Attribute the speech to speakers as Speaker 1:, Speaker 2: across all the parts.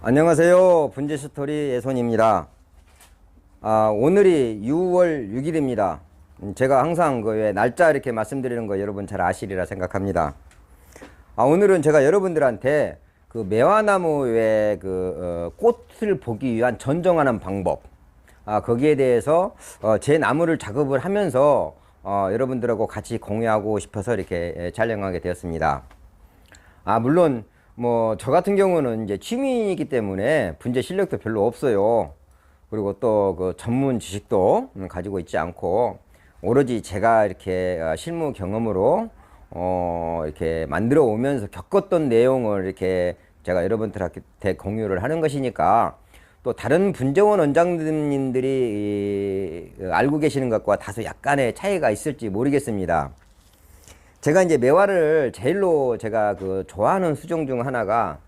Speaker 1: 안녕하세요. 분재스토리 예손입니다. 오늘이 6월 6일입니다. 제가 항상 그 날짜 이렇게 말씀드리는 거 여러분 잘 아시리라 생각합니다. 오늘은 제가 여러분들한테 그 매화나무의 꽃을 보기 위한 전정하는 방법, 거기에 대해서 제 나무를 작업을 하면서 여러분들하고 같이 공유하고 싶어서 이렇게 촬영하게 되었습니다. 물론 뭐 저 같은 경우는 이제 취미이기 때문에 분재 실력도 별로 없어요. 그리고 또 그 전문 지식도 가지고 있지 않고 오로지 제가 이렇게 실무 경험으로 이렇게 만들어 오면서 겪었던 내용을 이렇게 제가 여러분들한테 공유를 하는 것이니까 또 다른 분재원 원장님들이 알고 계시는 것과 다소 약간의 차이가 있을지 모르겠습니다. 제가 이제 매화를 제일로 제가 좋아하는 수종 중 하나가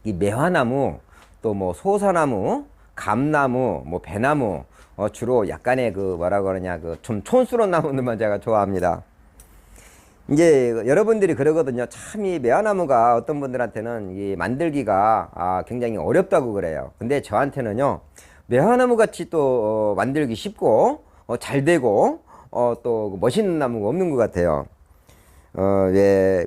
Speaker 1: 이 매화나무, 또 뭐 소사나무, 감나무, 뭐 배나무, 주로 약간의 뭐라 그러냐, 좀 촌스러운 나무들만 제가 좋아합니다. 이제 여러분들이 그러거든요. 참 이 매화나무가 어떤 분들한테는 이 만들기가 굉장히 어렵다고 그래요. 근데 저한테는요, 매화나무 같이 또 만들기 쉽고 잘 되고 또 멋있는 나무가 없는 것 같아요.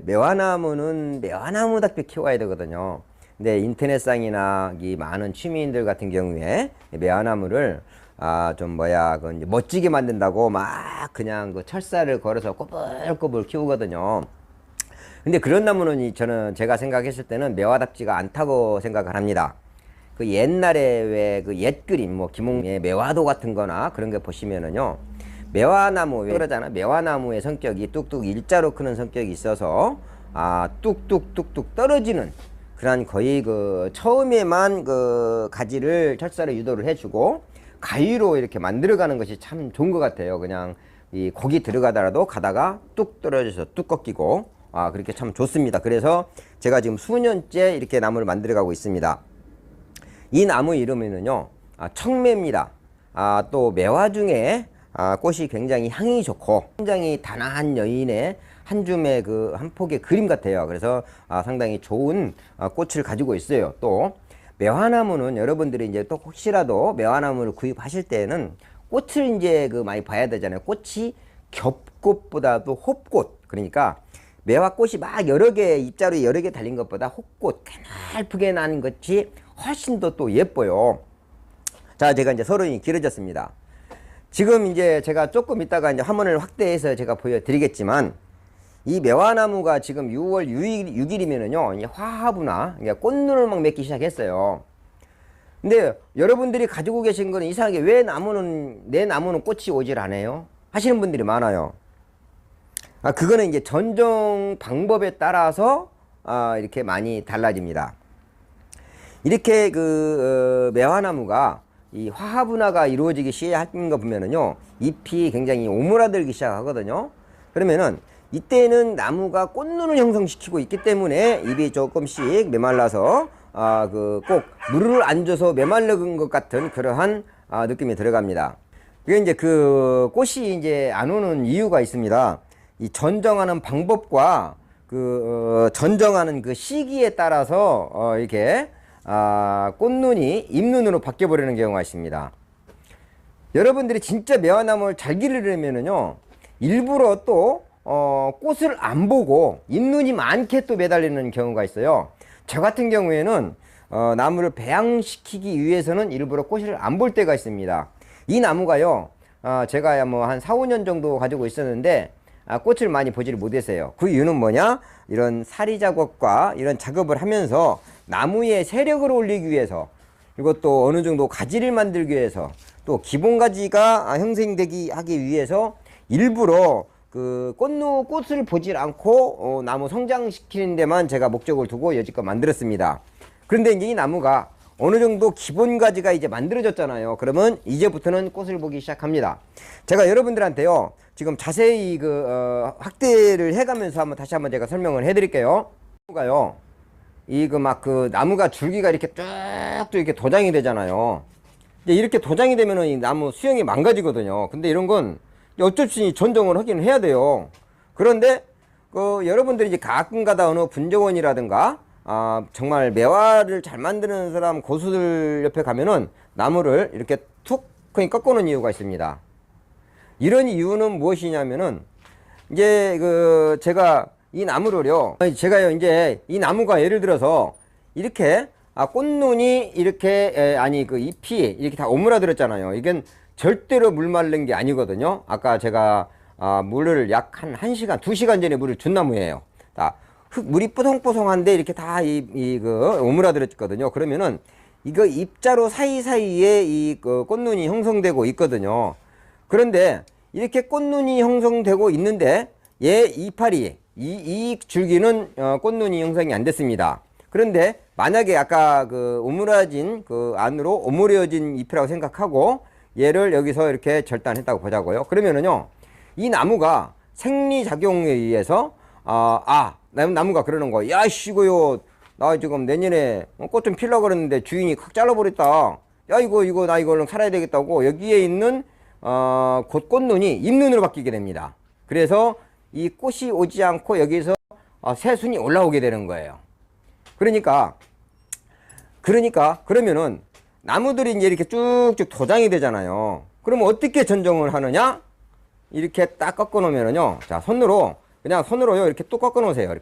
Speaker 1: 매화나무는 매화나무답게 키워야 되거든요. 근데 인터넷상이나 이 많은 취미인들 같은 경우에 매화나무를 이제 멋지게 만든다고 막 그냥 철사를 걸어서 꼬불꼬불 키우거든요. 근데 그런 나무는 제가 생각했을 때는 매화답지가 않다고 생각을 합니다. 그 옛날에 왜 옛 그림, 뭐 김홍의 매화도 같은 거나 그런 거 보시면은요, 매화나무, 왜 그러잖아. 매화나무의 성격이 뚝뚝 일자로 크는 성격이 있어서 뚝뚝뚝뚝 떨어지는 그런 거의 처음에만 가지를 철사로 유도를 해주고 가위로 이렇게 만들어가는 것이 참 좋은 것 같아요. 그냥 이 곡이 들어가더라도 가다가 뚝 떨어져서 뚝 꺾이고 그렇게 참 좋습니다. 그래서 제가 지금 수년째 이렇게 나무를 만들어가고 있습니다. 이 나무 이름은요, 청매입니다. 또 매화 중에 꽃이 굉장히 향이 좋고 굉장히 단아한 여인의 한 줌의 한 폭의 그림 같아요. 그래서 상당히 좋은 꽃을 가지고 있어요. 또 매화나무는 여러분들이 이제 또 혹시라도 매화나무를 구입하실 때는 꽃을 이제 많이 봐야 되잖아요. 꽃이 겹꽃보다도 홉꽃, 그러니까 매화꽃이 막 여러 개 입자로 여러 개 달린 것보다 홉꽃 가늘프게 난 것이 훨씬 더 또 예뻐요. 자, 제가 이제 서론이 길어졌습니다. 지금 이제 제가 조금 이따가 이제 화면을 확대해서 제가 보여드리겠지만, 이 매화나무가 지금 6월 6일이면은요, 화합이나 꽃눈을 막 맺기 시작했어요. 근데 여러분들이 가지고 계신 거는 이상하게 왜 내 나무는 꽃이 오질 않아요? 하시는 분들이 많아요. 그거는 이제 전종 방법에 따라서 이렇게 많이 달라집니다. 이렇게 매화나무가 이 화합분화가 이루어지기 시작한 거 보면은요, ip이 굉장히 오므라들기 시작하거든요. 그러면은 이때는 나무가 꽃눈을 형성시키고 있기 때문에 잎이 조금씩 메말라서 꼭 물을 안 줘서 메말른 것 같은 그러한 느낌이 들어갑니다. 그게 이제 꽃이 이제 안 오는 이유가 있습니다. 이 전정하는 방법과 전정하는 시기에 따라서 이렇게 꽃눈이 잎눈으로 바뀌어 버리는 경우가 있습니다. 여러분들이 진짜 매화나무를 잘 기르려면은요, 일부러 또 꽃을 안 보고 잎눈이 많게 또 매달리는 경우가 있어요. 저 같은 경우에는 나무를 배양시키기 위해서는 일부러 꽃을 안 볼 때가 있습니다. 이 나무가요, 제가 뭐 한 4, 5년 정도 가지고 있었는데 꽃을 많이 보지를 못했어요. 그 이유는 뭐냐? 이런 사리 작업과 이런 작업을 하면서 나무의 세력을 올리기 위해서, 그리고 또 어느 정도 가지를 만들기 위해서, 또 기본 가지가 형성되기 하기 위해서 일부러 꽃을 보질 않고 나무 성장시키는 데만 제가 목적을 두고 여지껏 만들었습니다. 그런데 이제 이 나무가 어느 정도 기본 가지가 이제 만들어졌잖아요. 그러면 이제부터는 꽃을 보기 시작합니다. 제가 여러분들한테요, 지금 자세히 확대를 해가면서 다시 한번 제가 설명을 해드릴게요. 나무가요, 나무가 줄기가 이렇게 쫙 또 이렇게 도장이 되잖아요. 이제 이렇게 도장이 되면은 이 나무 수영이 망가지거든요. 근데 이런 건 어쩔 수 없이 전정을 하긴 해야 돼요. 그런데 여러분들이 이제 가끔가다 어느 분재원이라든가 정말 매화를 잘 만드는 사람 고수들 옆에 가면은 나무를 이렇게 툭 꺾어 놓은 이유가 있습니다. 이런 이유는 무엇이냐면은 이제 제가 이 나무를요, 제가요 이제 이 나무가 예를 들어서 이렇게 꽃눈이 이렇게 잎이 이렇게 다 오므라들었잖아요. 이건 절대로 물 마른 게 아니거든요. 아까 제가 물을 약 한 1시간, 2시간 전에 물을 준 나무예요. 물이 뽀송뽀송한데 이렇게 다 오므라들었거든요. 그러면은 이거 입자로 사이사이에 꽃눈이 형성되고 있거든요. 그런데 이렇게 꽃눈이 형성되고 있는데 얘 이파리, 이 줄기는 꽃눈이 형성이 안 됐습니다. 그런데 만약에 아까 오므라진 안으로 오므려진 잎이라고 생각하고 얘를 여기서 이렇게 절단했다고 보자고요. 그러면은요, 이 나무가 생리작용에 의해서 나무가 그러는 거야. 야, 씨고요. 나 지금 내년에 꽃 좀 피려고 그랬는데 주인이 확 잘라버렸다. 야, 나 이걸로 살아야 되겠다고 여기에 있는 꽃눈이 잎눈으로 바뀌게 됩니다. 그래서 이 꽃이 오지 않고 여기서 새순이 올라오게 되는 거예요. 그러면은 나무들이 이제 이렇게 쭉쭉 도장이 되잖아요. 그러면 어떻게 전정을 하느냐? 이렇게 딱 꺾어 놓으면은요. 자, 손으로요. 이렇게 또 꺾어 놓으세요.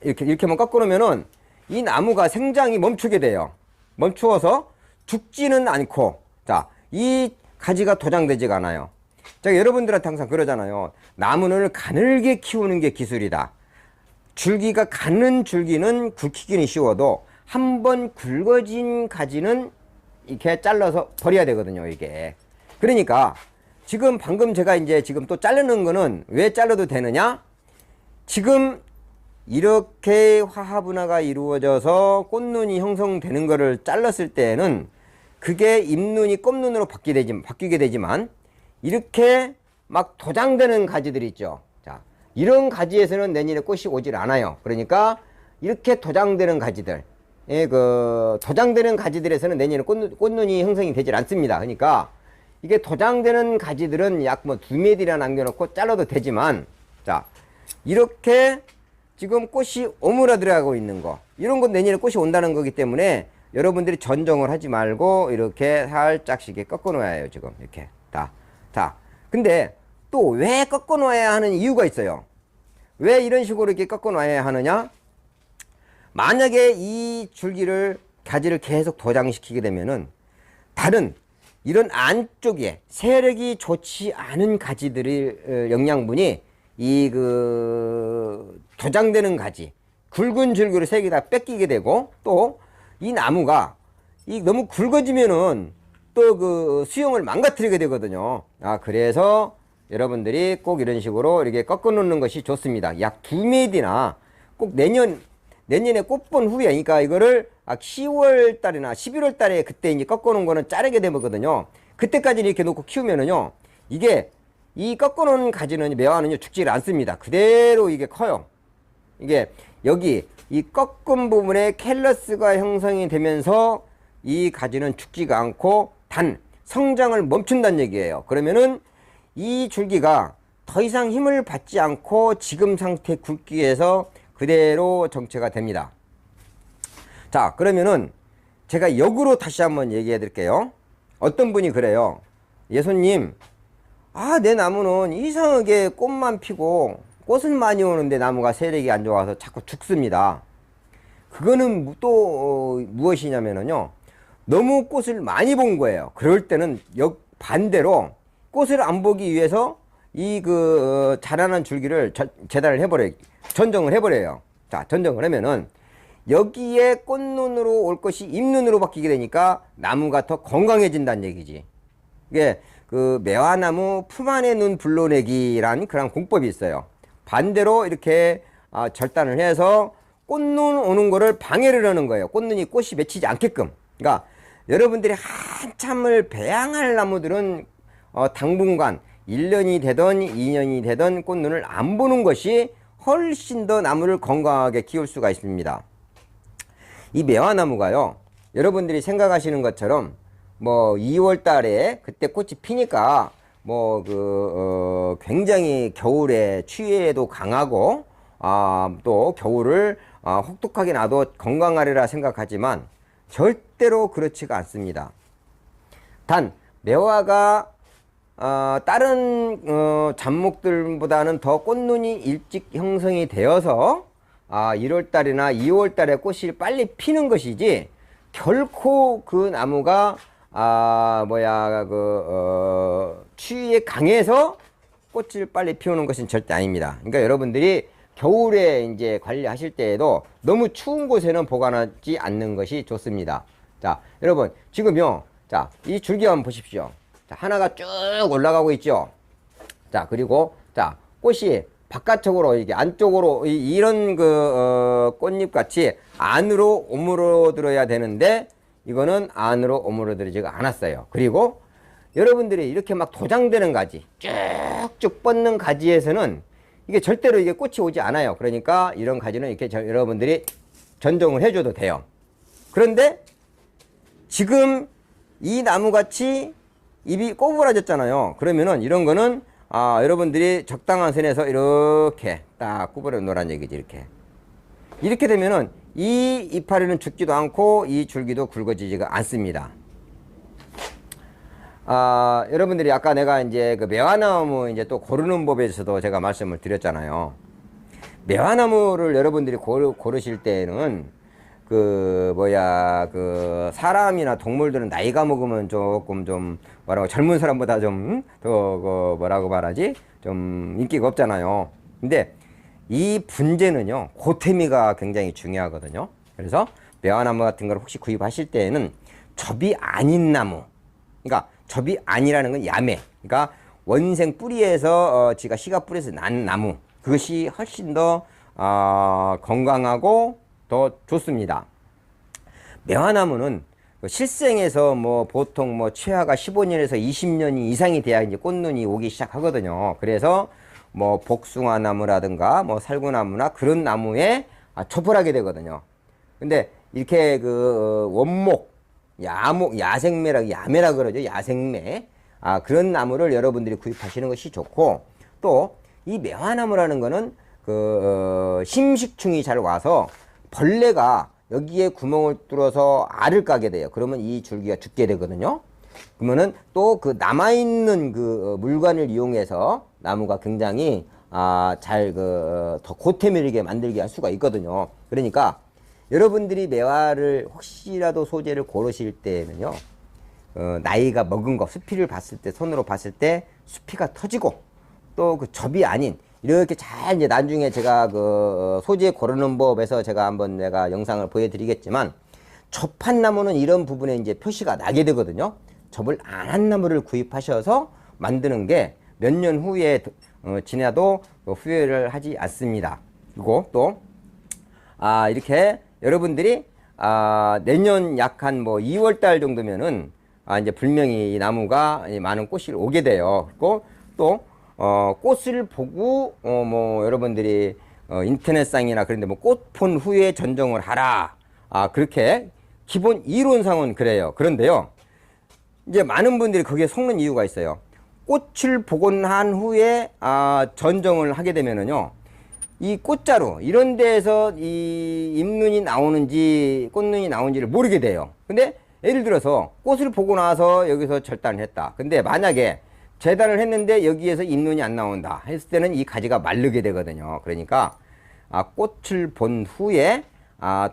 Speaker 1: 이렇게만 꺾어 놓으면은 이 나무가 생장이 멈추게 돼요. 멈추어서 죽지는 않고, 자, 이 가지가 도장되지가 않아요. 제가 여러분들한테 항상 그러잖아요. 나무를 가늘게 키우는 게 기술이다. 가는 줄기는 굵히기는 쉬워도 한번 굵어진 가지는 이렇게 잘라서 버려야 되거든요, 이게. 그러니까 지금 방금 제가 이제 지금 또 자르는 거는 왜 잘라도 되느냐? 지금 이렇게 화합분화가 이루어져서 꽃눈이 형성되는 거를 잘랐을 때는 그게 잎눈이 꽃눈으로 바뀌게 되지만 이렇게 막 도장되는 가지들이 있죠. 자, 이런 가지에서는 내년에 꽃이 오질 않아요. 그러니까 이렇게 도장되는 가지들, 도장되는 가지들에서는 내년에 꽃눈이 형성이 되질 않습니다. 그러니까 이게 도장되는 가지들은 약 2m이나 남겨놓고 잘라도 되지만, 자, 이렇게 지금 꽃이 오므라들어가고 있는 거, 이런 건 내년에 꽃이 온다는 거기 때문에 여러분들이 전정을 하지 말고 이렇게 살짝씩 꺾어 놓아야 해요. 지금 이렇게 자, 근데 또 왜 꺾어 놓아야 하는 이유가 있어요. 왜 이런 식으로 이렇게 꺾어 놔야 하느냐? 만약에 이 가지를 계속 도장시키게 되면은 다른 이런 안쪽에 세력이 좋지 않은 가지들의 영양분이 도장되는 가지, 굵은 줄기로 색이 다 뺏기게 되고, 또 이 나무가 너무 굵어지면은 또 수영을 망가뜨리게 되거든요. 그래서 여러분들이 꼭 이런 식으로 이렇게 꺾어 놓는 것이 좋습니다. 약 2m나 꼭 내년에 꽃 본 후에, 그러니까 이거를 10월 달이나 11월 달에 그때 이제 꺾어 놓은 거는 자르게 되거든요. 그때까지 이렇게 놓고 키우면은요, 이 꺾어 놓은 가지는, 매화는요, 죽지를 않습니다. 그대로 이게 커요. 이게 여기 이 꺾은 부분에 캘러스가 형성이 되면서 이 가지는 죽지가 않고 단 성장을 멈춘다는 얘기예요. 그러면은 이 줄기가 더 이상 힘을 받지 않고 지금 상태 굵기에서 그대로 정체가 됩니다. 자, 그러면은 제가 역으로 다시 한번 얘기해 드릴게요. 어떤 분이 그래요. 예수님, 내 나무는 이상하게 꽃만 피고 꽃은 많이 오는데 나무가 세력이 안 좋아서 자꾸 죽습니다. 그거는 또 무엇이냐면요, 너무 꽃을 많이 본 거예요. 그럴 때는 반대로 꽃을 안 보기 위해서 자라난 줄기를 전정을 해버려요. 자, 전정을 하면은 여기에 꽃눈으로 올 것이 잎눈으로 바뀌게 되니까 나무가 더 건강해진다는 얘기지. 이게 매화나무 품 안에 눈 불러내기란 그런 공법이 있어요. 반대로 이렇게 절단을 해서 꽃눈 오는 거를 방해를 하는 거예요. 꽃이 맺히지 않게끔. 그러니까 여러분들이 한참을 배양할 나무들은 당분간 1년이 되던 2년이 되던 꽃눈을 안 보는 것이 훨씬 더 나무를 건강하게 키울 수가 있습니다. 이 매화나무가요, 여러분들이 생각하시는 것처럼 2월 달에 그때 꽃이 피니까 굉장히 겨울에 추위에도 강하고 또 겨울을 혹독하게 놔도 건강하리라 생각하지만 절대로 그렇지가 않습니다. 단 매화가 다른 잡목들보다는 더 꽃눈이 일찍 형성이 되어서 1월달이나 2월달에 꽃이 빨리 피는 것이지 결코 그 나무가 추위에 강해서 꽃을 빨리 피우는 것은 절대 아닙니다. 그러니까 여러분들이 겨울에 이제 관리하실 때에도 너무 추운 곳에는 보관하지 않는 것이 좋습니다. 자, 여러분 지금요, 자, 이 줄기 한번 보십시오. 자, 하나가 쭉 올라가고 있죠. 자, 그리고 자, 꽃이 바깥쪽으로 이게 안쪽으로 이런 꽃잎 같이 안으로 오므러들어야 되는데 이거는 안으로 오므러들지가 않았어요. 그리고 여러분들이 이렇게 막 도장되는 가지, 쭉쭉 뻗는 가지에서는 이게 절대로 이게 꽃이 오지 않아요. 그러니까 이런 가지는 이렇게 여러분들이 전종을 해줘도 돼요. 그런데 지금 이 나무같이 잎이 꼬부라졌잖아요. 그러면은 이런 거는 여러분들이 적당한 선에서 이렇게 딱 구부려 놓으란 얘기지. 이렇게 되면은 이 이파리는 죽지도 않고 이 줄기도 굵어지지가 않습니다. 여러분들이 아까 내가 이제 그 매화나무 이제 또 고르는 법에 대해서도 제가 말씀을 드렸잖아요. 매화나무를 여러분들이 고르실 때는 사람이나 동물들은 나이가 먹으면 조금 좀 젊은 사람보다 좀 더 뭐라고 말하지? 좀 인기가 없잖아요. 근데 이 분재는요, 고태미가 굉장히 중요하거든요. 그래서 매화나무 같은 걸 혹시 구입하실 때에는 접이 아닌 나무, 그러니까 접이 아니라는 건 야매, 그러니까 원생 뿌리에서 지가 씨가 뿌리에서 난 나무, 그것이 훨씬 더 건강하고 더 좋습니다. 매화나무는 실생에서 보통 최하가 15년에서 20년이 이상이 돼야 이제 꽃눈이 오기 시작하거든요. 그래서 복숭아 나무라든가 살구나무나 그런 나무에 첩을 하게 되거든요. 근데 이렇게 원목, 야매라 그러죠. 야생매. 그런 나무를 여러분들이 구입하시는 것이 좋고, 또 이 매화나무라는 거는 심식충이 잘 와서 벌레가 여기에 구멍을 뚫어서 알을 까게 돼요. 그러면 이 줄기가 죽게 되거든요. 그러면은 또 남아있는 물관을 이용해서 나무가 굉장히 더 고태밀하게 만들게 할 수가 있거든요. 그러니까 여러분들이 매화를 혹시라도 소재를 고르실 때는요, 나이가 먹은 거, 수피를 봤을 때, 손으로 봤을 때 수피가 터지고, 또 접이 아닌, 이렇게 잘 이제 나중에 제가 소재 고르는 법에서 제가 한번 내가 영상을 보여드리겠지만, 접한 나무는 이런 부분에 이제 표시가 나게 되거든요. 접을 안 한 나무를 구입하셔서 만드는 게 몇 년 후에 지나도 후회를 하지 않습니다. 그리고 또 이렇게 여러분들이 내년 약 한 2월달 정도면은 이제 분명히 이 나무가 많은 꽃이 오게 돼요. 그리고 또 꽃을 보고 여러분들이 인터넷상이나 그런데 꽃 본 후에 전종을 하라. 그렇게 기본 이론상은 그래요. 그런데요, 이제 많은 분들이 거기에 속는 이유가 있어요. 꽃을 보고 난 후에 전종을 하게 되면은요, 이 꽃자루 이런 데에서 이 잎눈이 나오는지 꽃눈이 나오는지를 모르게 돼요. 근데 예를 들어서 꽃을 보고 나서 여기서 절단을 했다. 근데 만약에 재단을 했는데 여기에서 잎눈이 안 나온다 했을 때는 이 가지가 마르게 되거든요. 그러니까 꽃을 본 후에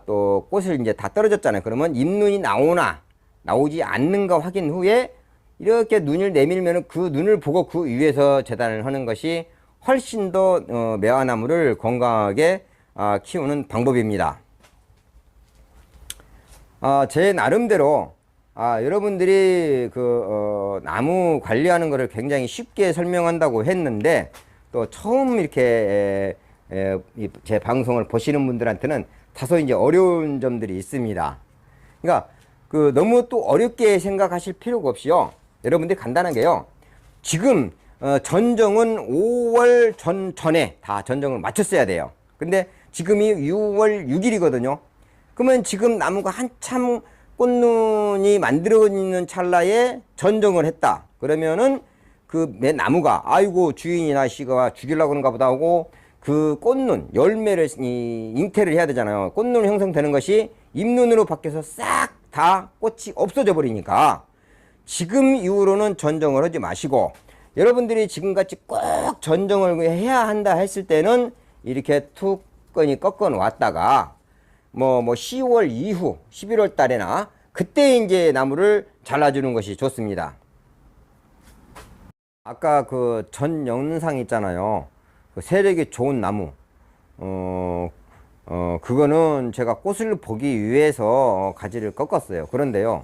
Speaker 1: 또 꽃을 이제 다 떨어졌잖아요. 그러면 잎눈이 나오나 나오지 않는가 확인 후에 이렇게 눈을 내밀면 그 눈을 보고 그 위에서 재단을 하는 것이 훨씬 더 매화나무를 건강하게 키우는 방법입니다. 제 나름대로 여러분들이 나무 관리하는 것을 굉장히 쉽게 설명한다고 했는데, 또 처음 이렇게 제 방송을 보시는 분들한테는 다소 이제 어려운 점들이 있습니다. 그러니까 너무 또 어렵게 생각하실 필요가 없이요, 여러분들이 간단하게요, 지금 전종은 5월 전에 다 전종을 마쳤어야 돼요. 근데 지금이 6월 6일이거든요. 그러면 지금 나무가 한참 꽃눈이 만들어지는 찰나에 전종을 했다. 그러면은 나무가 아이고 주인이나 씨가 죽이려고 하는가 보다 하고 그 꽃눈, 열매를 잉태를 해야 되잖아요. 꽃눈 형성되는 것이 잎눈으로 바뀌어서 싹 다 꽃이 없어져 버리니까 지금 이후로는 전정을 하지 마시고, 여러분들이 지금같이 꼭 전정을 해야 한다 했을 때는 이렇게 툭 꺾어 놓았다가 뭐 10월 이후 11월 달에나 그때 이제 나무를 잘라주는 것이 좋습니다. 아까 그 전 영상 있잖아요. 그 세력이 좋은 나무. 그거는 제가 꽃을 보기 위해서 가지를 꺾었어요. 그런데요,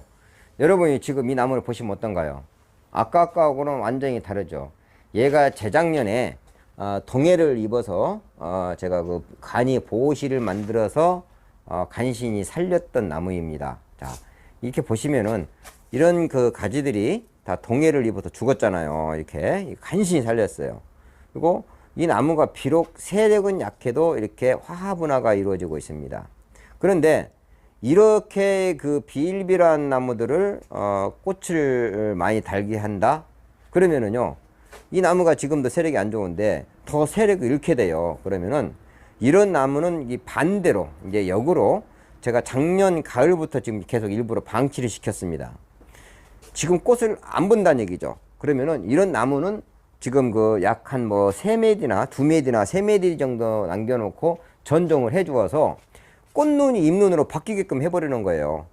Speaker 1: 여러분이 지금 이 나무를 보시면 어떤가요? 아까하고는 완전히 다르죠. 얘가 재작년에 동해를 입어서 제가 그 간이 보호실을 만들어서 간신히 살렸던 나무입니다. 자, 이렇게 보시면은 이런 그 가지들이 다 동해를 입어서 죽었잖아요. 이렇게 간신히 살렸어요. 그리고 이 나무가 비록 세력은 약해도 이렇게 화합분화가 이루어지고 있습니다. 그런데 이렇게 그 비일비란 나무들을 꽃을 많이 달게 한다 그러면은요, 이 나무가 지금도 세력이 안 좋은데 더 세력을 잃게 돼요. 그러면은 이런 나무는 이 반대로 이제 역으로 제가 작년 가을부터 지금 계속 일부러 방치를 시켰습니다. 지금 꽃을 안 본다는 얘기죠. 그러면은 이런 나무는 지금 그 약 한 뭐 3매디나 2매디나 3매디 정도 남겨놓고 전종을 해 주어서 꽃눈이 잎눈으로 바뀌게끔 해버리는 거예요.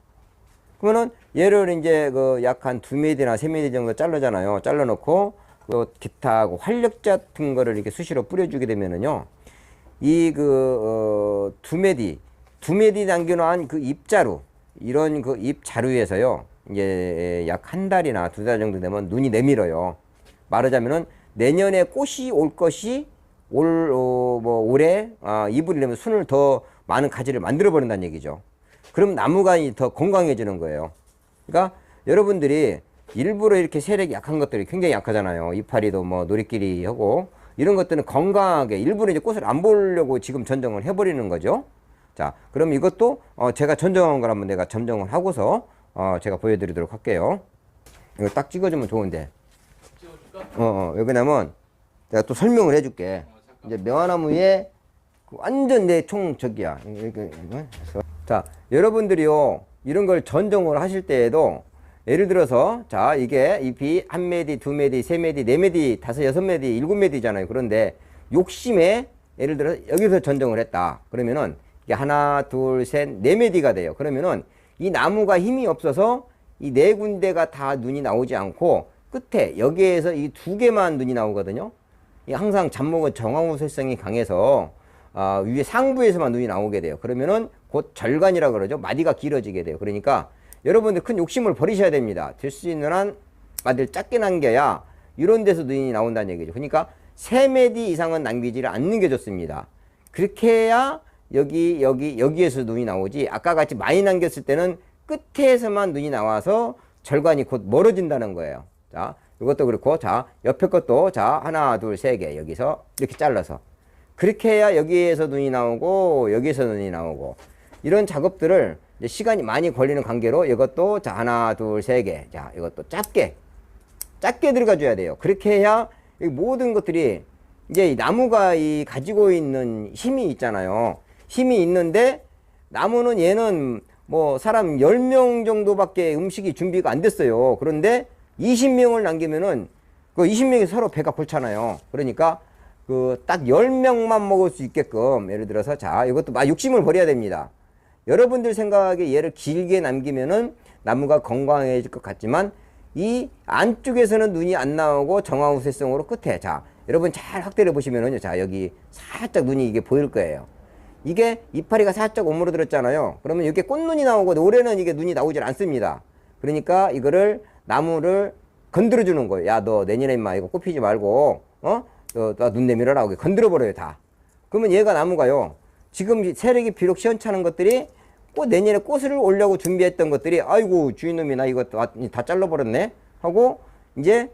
Speaker 1: 그러면은 얘를 이제 그 약 한 2매디나 3매디 정도 자르잖아요. 잘라놓고 그 기타 활력제 같은 거를 이렇게 수시로 뿌려주게 되면은요, 이 그 2매디 남겨놓은 그 잎자루, 이런 그 잎자루에서요, 이제 약 한 달이나 2달 정도 되면 눈이 내밀어요. 말하자면은 내년에 꽃이 올 것이 올해 이불이려면 순을 더 많은 가지를 만들어 버린다는 얘기죠. 그럼 나무가 더 건강해지는 거예요. 그러니까 여러분들이 일부러 이렇게 세력이 약한 것들이 굉장히 약하잖아요. 이파리도 뭐 노리끼리 하고 이런 것들은 건강하게 일부러 이제 꽃을 안 보려고 지금 전정을 해버리는 거죠. 자, 그럼 이것도 제가 전정한 걸 한번 내가 점정을 하고서 제가 보여드리도록 할게요. 이거 딱 찍어주면 좋은데. 왜냐면 내가 또 설명을 해줄게. 이제 명화나무에 완전 내 총 저기야. 자, 여러분들이요, 이런 걸 전정을 하실 때에도 예를 들어서 자, 이게 잎이 1매디, 2매디, 3매디, 4매디, 5, 6매디, 7매디잖아요. 그런데 욕심에 예를 들어 여기서 전정을 했다. 그러면은 이게 하나, 둘, 셋, 4매디가 돼요. 그러면은 이 나무가 힘이 없어서 이 4군데가 다 눈이 나오지 않고 끝에 여기에서 이 2개만 눈이 나오거든요. 항상 잡목은 정화우세성이 강해서 위에 상부에서만 눈이 나오게 돼요. 그러면은 곧 절간이라 그러죠. 마디가 길어지게 돼요. 그러니까 여러분들 큰 욕심을 버리셔야 됩니다. 될 수 있는 한 마디를 작게 남겨야 이런 데서 눈이 나온다는 얘기죠. 그러니까 3매디 이상은 남기지를 않는 게 좋습니다. 그렇게 해야 여기에서 눈이 나오지, 아까 같이 많이 남겼을 때는 끝에서만 눈이 나와서 절간이 곧 멀어진다는 거예요. 자, 이것도 그렇고, 자, 옆에 것도, 자, 하나, 둘, 3개, 여기서 이렇게 잘라서. 그렇게 해야 여기에서 눈이 나오고, 여기에서 눈이 나오고, 이런 작업들을 이제 시간이 많이 걸리는 관계로 이것도, 자, 하나, 둘, 3개, 자, 이것도 작게 들어가줘야 돼요. 그렇게 해야 이 모든 것들이 이제 이 나무가 가지고 있는 힘이 있잖아요. 힘이 있는데, 나무는 얘는 뭐 사람 10명 정도밖에 음식이 준비가 안 됐어요. 그런데 20명을 남기면은 그 20명이 서로 배가 골잖아요. 그러니까 그 딱 10명만 먹을 수 있게끔, 예를 들어서 자, 이것도 막 욕심을 버려야 됩니다. 여러분들 생각에 얘를 길게 남기면은 나무가 건강해질 것 같지만 이 안쪽에서는 눈이 안 나오고 정화우세성으로 끝에, 자, 여러분 잘 확대를 보시면은요, 자, 여기 살짝 눈이 이게 보일 거예요. 이게 이파리가 살짝 오므러들었잖아요. 그러면 이렇게 꽃눈이 나오고 올해는 이게 눈이 나오질 않습니다. 그러니까 이거를 나무를 건드려 주는 거예요. 야, 너 내년에 인마 이거 꽃 피지 말고 너 눈 내밀어라. 건드려 버려요, 다. 그러면 얘가 나무가요, 지금 세력이 비록 시원찮은 것들이 내년에 꽃을 올려고 준비했던 것들이, 아이고 주인놈이 나 이거 다 잘라버렸네 하고 이제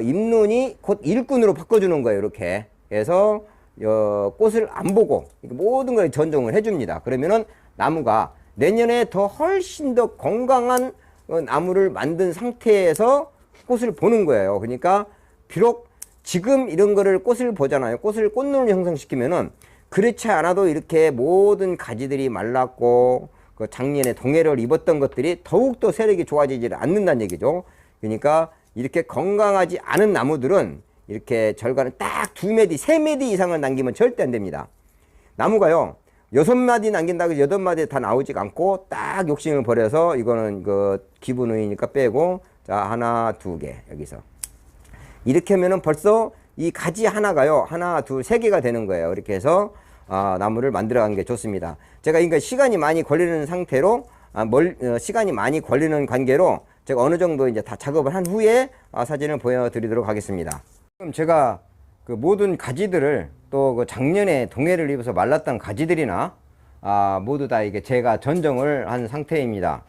Speaker 1: 잎눈이 곧 일꾼으로 바꿔주는 거예요. 이렇게 해서 꽃을 안 보고 모든 걸 전종을 해줍니다. 그러면은 나무가 내년에 더 훨씬 더 건강한 나무를 만든 상태에서 꽃을 보는 거예요. 그러니까 비록 지금 이런 거를 꽃을 보잖아요. 꽃을 꽃눈을 형성시키면은 그렇지 않아도 이렇게 모든 가지들이 말랐고 그 작년에 동해를 입었던 것들이 더욱더 세력이 좋아지지 않는다는 얘기죠. 그러니까 이렇게 건강하지 않은 나무들은 이렇게 절간을 딱 2마디, 3마디 이상을 남기면 절대 안 됩니다. 나무가요, 6마디 남긴다고 8마디 다 나오지 않고 딱 욕심을 버려서 이거는 그 기분의니까 빼고, 자, 하나, 2개 여기서 이렇게 하면은 벌써 이 가지 하나가요, 하나, 둘, 3개가 되는 거예요. 이렇게 해서 나무를 만들어 가는 게 좋습니다. 제가 그러니까 시간이 많이 걸리는 상태로 시간이 많이 걸리는 관계로 제가 어느 정도 이제 다 작업을 한 후에 사진을 보여드리도록 하겠습니다. 그럼 제가 그 모든 가지들을 또 그 작년에 동해를 입어서 말랐던 가지들이나 모두 다 이게 제가 전정을 한 상태입니다.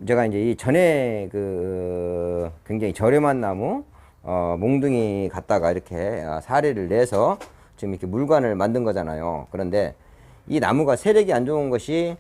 Speaker 1: 제가 이제 이 전에 그 굉장히 저렴한 나무 몽둥이 갖다가 이렇게 사례를 내서 지금 이렇게 물관을 만든 거잖아요. 그런데 이 나무가 세력이 안 좋은 것이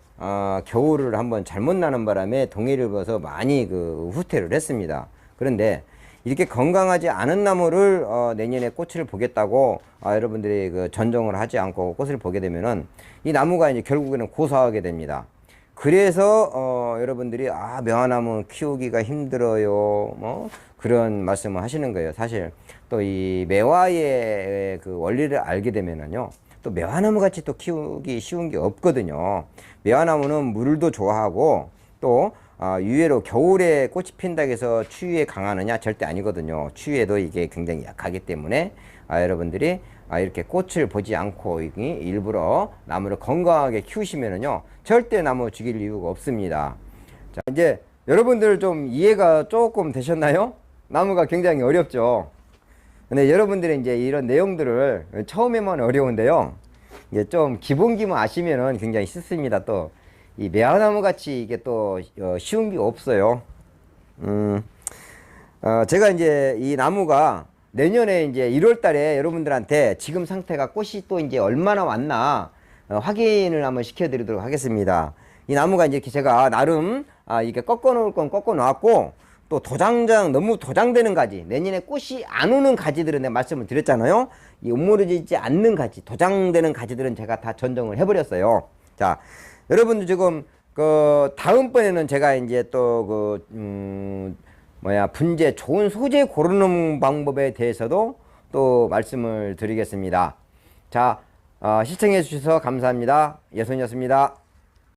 Speaker 1: 겨울을 한번 잘못 나는 바람에 동해를 입어서 많이 그 후퇴를 했습니다. 그런데 이렇게 건강하지 않은 나무를 내년에 꽃을 보겠다고 여러분들이 그 전정을 하지 않고 꽃을 보게 되면은 이 나무가 이제 결국에는 고사하게 됩니다. 그래서 여러분들이 매화나무 키우기가 힘들어요, 뭐 그런 말씀을 하시는 거예요. 사실 또 이 매화의 그 원리를 알게 되면은요, 또 매화나무 같이 또 키우기 쉬운 게 없거든요. 매화나무는 물도 좋아하고 또 유해로 겨울에 꽃이 핀다고 해서 추위에 강하느냐? 절대 아니거든요. 추위에도 이게 굉장히 약하기 때문에 여러분들이 이렇게 꽃을 보지 않고 일부러 나무를 건강하게 키우시면은요, 절대 나무 죽일 이유가 없습니다. 자, 이제 여러분들 좀 이해가 조금 되셨나요? 나무가 굉장히 어렵죠. 근데 여러분들이 이제 이런 내용들을 처음에만 어려운데요, 이게 좀 기본기만 아시면은 굉장히 쉽습니다. 또 이 매화나무 같이 이게 또 쉬운 게 없어요. 제가 이제 이 나무가 내년에 이제 1월 달에 여러분들한테 지금 상태가 꽃이 또 이제 얼마나 왔나 확인을 한번 시켜드리도록 하겠습니다. 이 나무가 이제 제가 나름 이게 꺾어 놓을 건 꺾어 놓았고, 또 너무 도장되는 가지, 내년에 꽃이 안 오는 가지들은 내가 말씀을 드렸잖아요. 이 움츠러지지 않는 가지, 도장되는 가지들은 제가 다 전정을 해버렸어요. 자, 여러분들 지금 그 다음번에는 제가 이제 또 분재 좋은 소재 고르는 방법에 대해서도 또 말씀을 드리겠습니다. 자, 시청해 주셔서 감사합니다. 예손이었습니다.